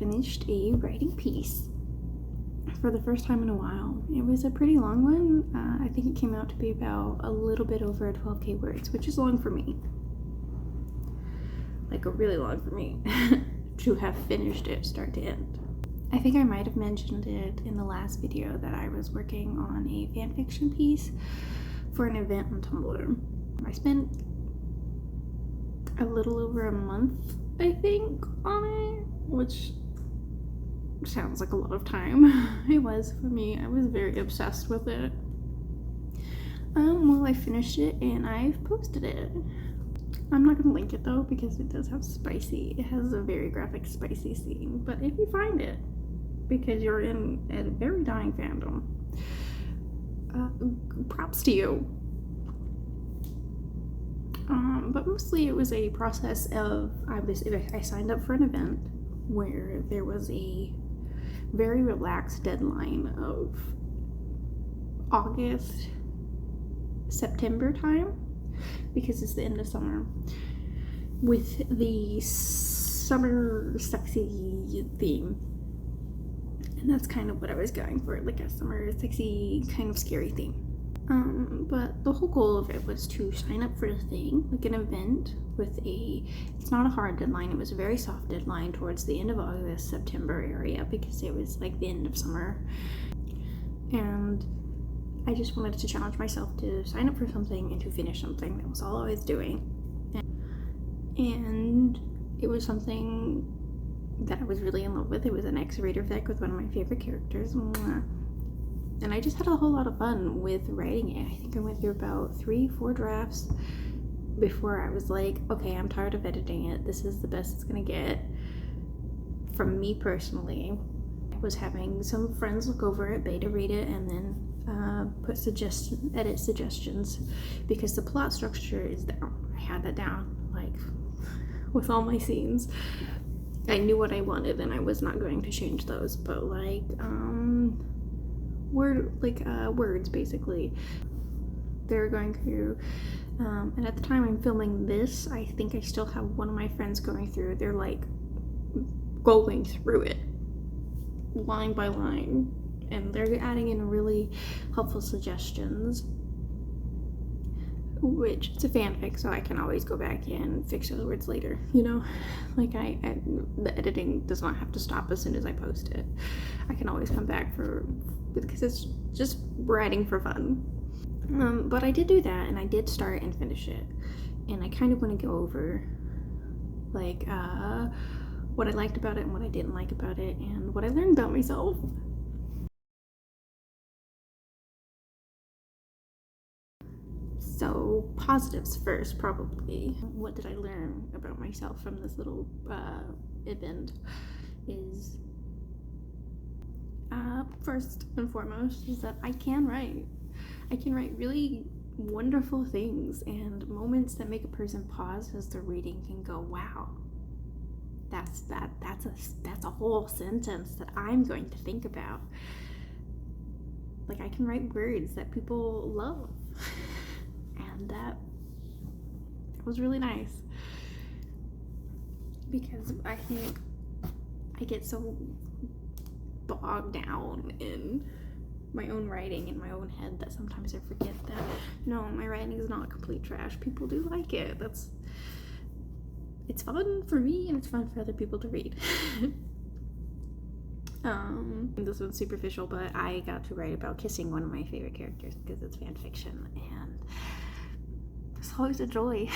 finished a writing piece for the first time in a while. It was a pretty long one. I think it came out to be about a little bit over 12k words, which is long for me. Like, a really long for me to have finished it start to end. I think I might have mentioned it in the last video that I was working on a fanfiction piece for an event on Tumblr. I spent a little over a month, I think, on it, which sounds like a lot of time. It was for me. I was very obsessed with it. Well, I finished it and I've posted it. I'm not gonna link it though because it does have spicy. It has a very graphic spicy scene. But if you find it, because you're in a very dying fandom, props to you. But mostly it was a process of I signed up for an event where there was a very relaxed deadline of August, September time, because it's the end of summer, with the summer sexy theme. And that's kind of what I was going for, like a summer sexy kind of scary theme. But the whole goal of it was to sign up for a thing, like an event with it's not a hard deadline, it was a very soft deadline towards the end of August, September area, because it was like the end of summer. And I just wanted to challenge myself to sign up for something and to finish something. That was all I was doing. And it was something that I was really in love with. It was an X-rated fic with one of my favorite characters. And I just had a whole lot of fun with writing it. I think I went through about 3-4 drafts before I was like, okay, I'm tired of editing it. This is the best it's gonna get. From me personally, I was having some friends look over it, beta read it, and then put edit suggestions, because the plot structure is down. I had that down, like, with all my scenes. I knew what I wanted and I was not going to change those, but like, words basically. They're going through, and at the time I'm filming this, I think I still have one of my friends going through. They're like going through it line by line, and they're adding in really helpful suggestions, which it's a fanfic, so I can always go back and fix those words later, you know? Like, the editing does not have to stop as soon as I post it. I can always come back because it's just writing for fun. But I did do that, and I did start and finish it, and I kind of want to go over, like, what I liked about it and what I didn't like about it, and what I learned about myself. So, positives first, probably. What did I learn about myself from this little event is, first and foremost, is that I can write. I can write really wonderful things, and moments that make a person pause as they're reading can go, wow, that's a whole sentence that I'm going to think about. Like, I can write words that people love. And that was really nice, because I think I get so bogged down in my own writing in my own head that sometimes I forget that no, my writing is not complete trash. People do like it. It's fun for me and it's fun for other people to read. This one's superficial, but I got to write about kissing one of my favorite characters because it's fan fiction, and it's always a joy.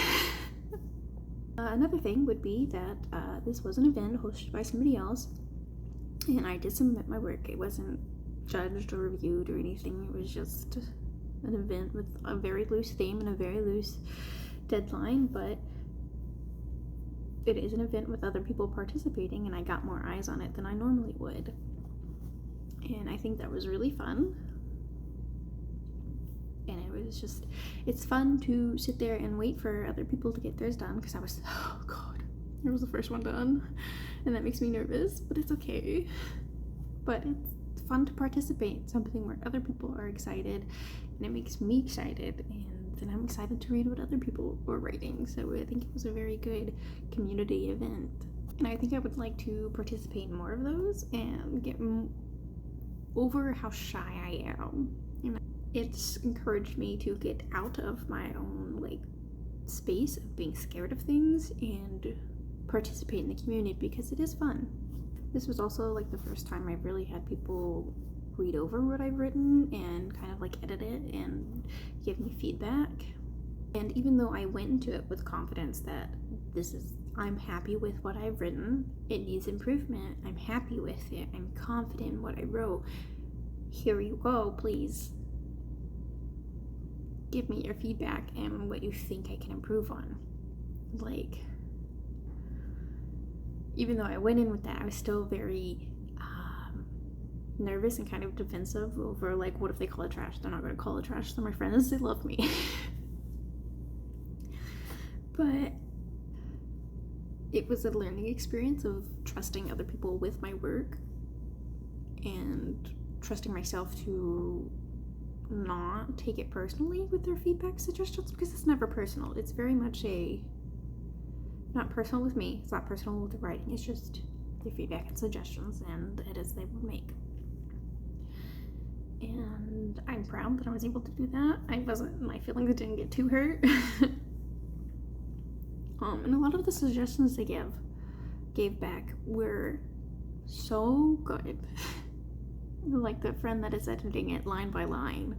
Another thing would be that this was an event hosted by somebody else, and I did submit my work. It wasn't judged or reviewed or anything. It was just an event with a very loose theme and a very loose deadline, but it is an event with other people participating, and I got more eyes on it than I normally would. And I think that was really fun. And it was just, it's fun to sit there and wait for other people to get theirs done, because I was, oh god, I was the first one done, and that makes me nervous, but it's okay. But it's fun to participate in something where other people are excited, and it makes me excited, and then I'm excited to read what other people were writing. So I think it was a very good community event. And I think I would like to participate in more of those and get over how shy I am. And it's encouraged me to get out of my own like space of being scared of things and participate in the community because it is fun. This was also like the first time I really had people read over what I've written and kind of like edit it and give me feedback. And even though I went into it with confidence that I'm happy with what I've written, it needs improvement, I'm happy with it, I'm confident in what I wrote, here you go, please give me your feedback and what you think I can improve on. Like, even though I went in with that, I was still very nervous and kind of defensive over like, what if they call it trash? They're not going to call it trash, they're my friends, they love me. But it was a learning experience of trusting other people with my work and trusting myself to not take it personally with their feedback suggestions, because it's never personal. It's very much not personal with me, it's not personal with the writing, it's just their feedback and suggestions and edits they would make. And I'm proud that I was able to do that. My feelings didn't get too hurt. And a lot of the suggestions they gave back were so good. Like the friend that is editing it line by line,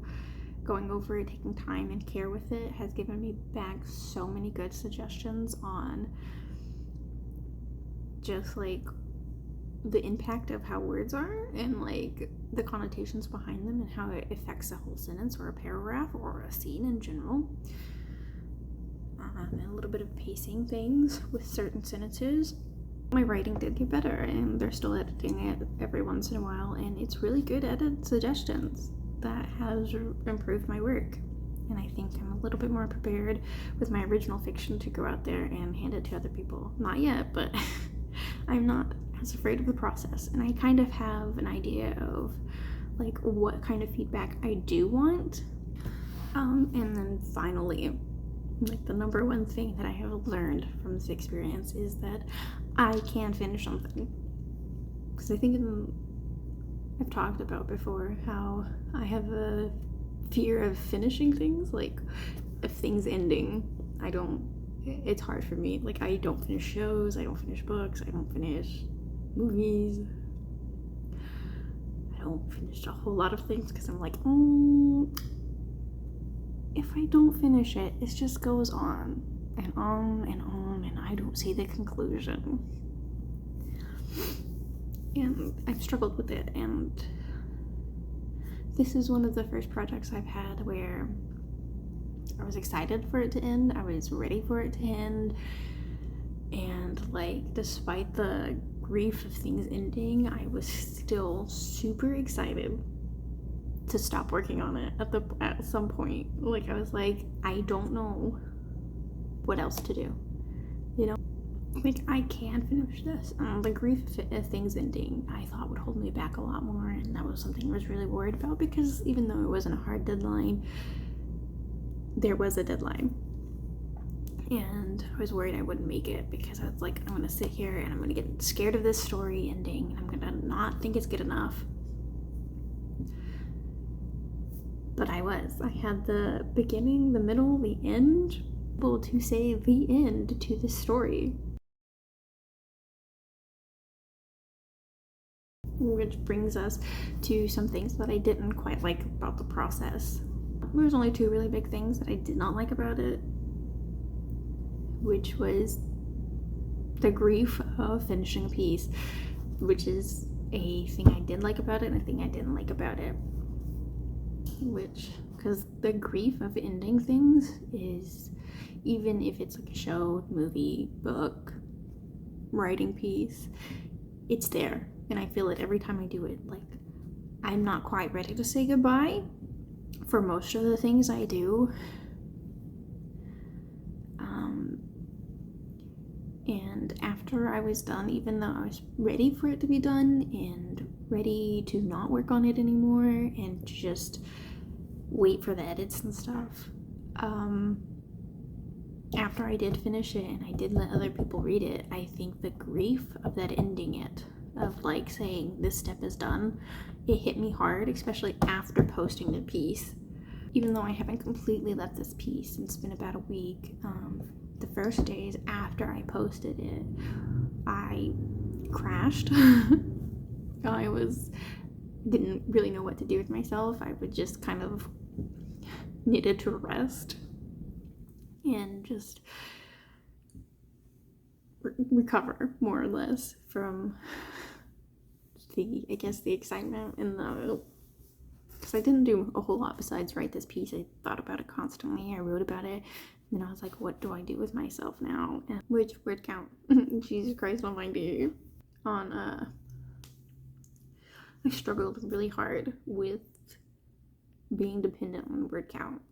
going over it, taking time and care with it, has given me back so many good suggestions on just like the impact of how words are and like the connotations behind them and how it affects a whole sentence or a paragraph or a scene in general. And a little bit of pacing things with certain sentences. My writing did get better, and they're still editing it every once in a while, and it's really good edit suggestions that has improved my work. And I think I'm a little bit more prepared with my original fiction to go out there and hand it to other people. Not yet, but I'm not as afraid of the process, and I kind of have an idea of like what kind of feedback I do want. And then finally, like the number one thing that I have learned from this experience is that I can finish something. Because I think I've talked about before how I have a fear of finishing things, like of things ending. It's hard for me. Like I don't finish shows, I don't finish books, I don't finish movies. I don't finish a whole lot of things because I'm like, if I don't finish it, it just goes on and on and on, and I don't see the conclusion. And I've struggled with it, and this is one of the first projects I've had where I was excited for it to end, I was ready for it to end, and like despite the grief of things ending, I was still super excited to stop working on it at some point. Like I was like, I don't know what else to do, you know, like I can finish this. The grief of things ending I thought would hold me back a lot more, and that was something I was really worried about, because even though it wasn't a hard deadline, there was a deadline, and I was worried I wouldn't make it, because I was like, I'm gonna sit here and I'm gonna get scared of this story ending, and I'm gonna not think it's good enough. But I had the beginning, the middle, the end, able to say the end to the story. Which brings us to some things that I didn't quite like about the process. There was only two really big things that I did not like about it, which was the grief of finishing a piece, which is a thing I did like about it and a thing I didn't like about it. Because the grief of ending things is, even if it's like a show, movie, book, writing piece, it's there, and I feel it every time I do it. Like, I'm not quite ready to say goodbye for most of the things I do. And after I was done, even though I was ready for it to be done and ready to not work on it anymore and just wait for the edits and stuff, after I did finish it and I did let other people read it, I think the grief of that ending it, of like saying this step is done, it hit me hard, especially after posting the piece. Even though I haven't completely left this piece, it's been about a week, the first days after I posted it, I crashed. Didn't really know what to do with myself. I would just kind of needed to rest and just recover more or less from the excitement and because I didn't do a whole lot besides write this piece. I thought about it constantly. I wrote about it. And then I was like, what do I do with myself now? And which word count? Jesus Christ almighty. I struggled really hard with being dependent on word count,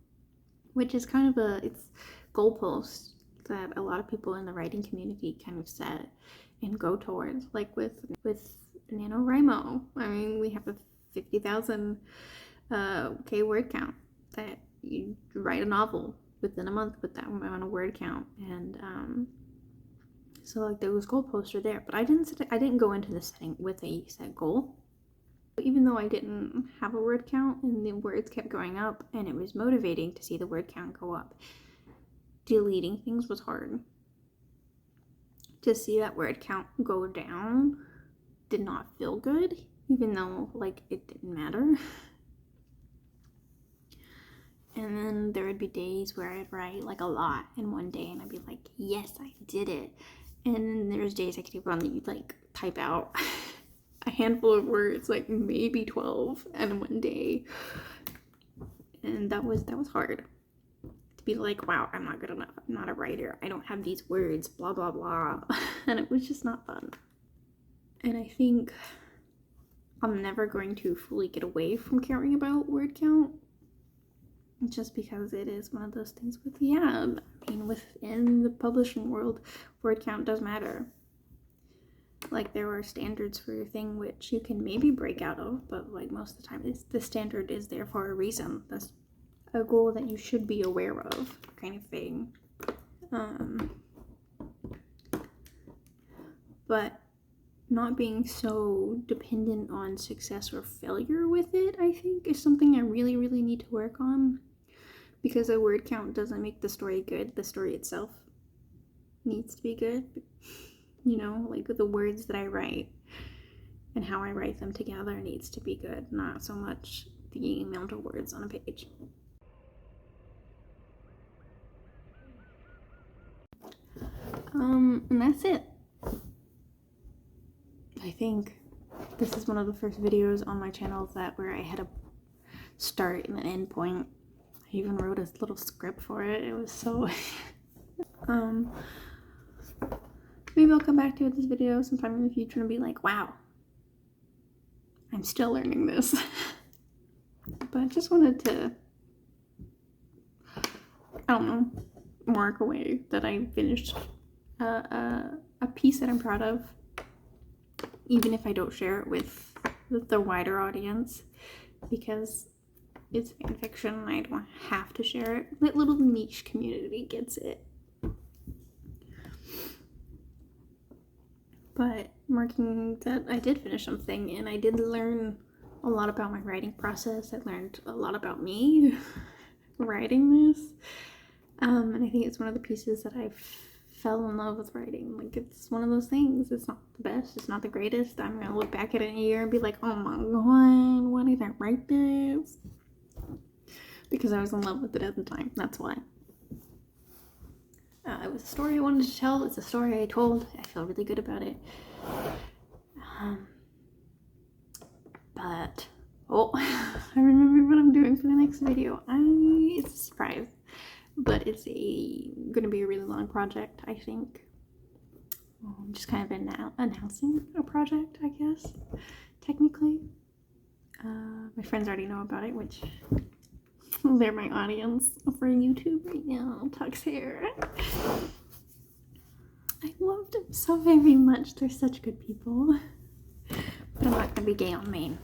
which is kind of it's goalposts that a lot of people in the writing community kind of set and go towards, like with NaNoWriMo. I mean, we have a 50,000 K word count that you write a novel within a month with that amount of word count, and so like those goalposts are there, but I didn't go into the setting with a set goal. Even though I didn't have a word count and the words kept going up and it was motivating to see the word count go up, deleting things was hard. To see that word count go down did not feel good, even though like it didn't matter. And then there would be days where I'd write like a lot in one day and I'd be like, yes, I did it. And then there's days I could only like type out a handful of words, like maybe 12 in one day. And that was hard. To be like, wow, I'm not good enough. I'm not a writer. I don't have these words, blah, blah, blah. And it was just not fun. And I think I'm never going to fully get away from caring about word count. Just because it is one of those things within the publishing world, word count does matter. Like, there are standards for your thing which you can maybe break out of, but like most of the time the standard is there for a reason. That's a goal that you should be aware of, kind of thing. But not being so dependent on success or failure with it, I think, is something I really, really need to work on. Because a word count doesn't make the story good. The story itself needs to be good. You know, like the words that I write and how I write them together needs to be good, not so much the amount of words on a page. And that's it. I think this is one of the first videos on my channel where I had a start and an end point. I even wrote a little script for it. It was so maybe I'll come back to this video sometime in the future and be like, wow, I'm still learning this. But I just wanted to, I don't know, mark away that I finished a piece that I'm proud of, even if I don't share it with the wider audience, because it's fan fiction and I don't have to share it. That little niche community gets it. But marking that I did finish something and I did learn a lot about my writing process. I learned a lot about me writing this. And I think it's one of the pieces that I fell in love with writing. Like, it's one of those things. It's not the best. It's not the greatest. I'm going to look back at it in a year and be like, oh my god, why did I write this? Because I was in love with it at the time. That's why. It was a story I wanted to tell. It's a story I told. I feel really good about it. But, I remember what I'm doing for the next video. It's a surprise. But it's going to be a really long project, I think. Just kind of announcing a project, I guess, technically. My friends already know about it, which they're my audience for YouTube right now. Tuck's hair. I love them so very much. They're such good people. But I'm not going to be gay on main.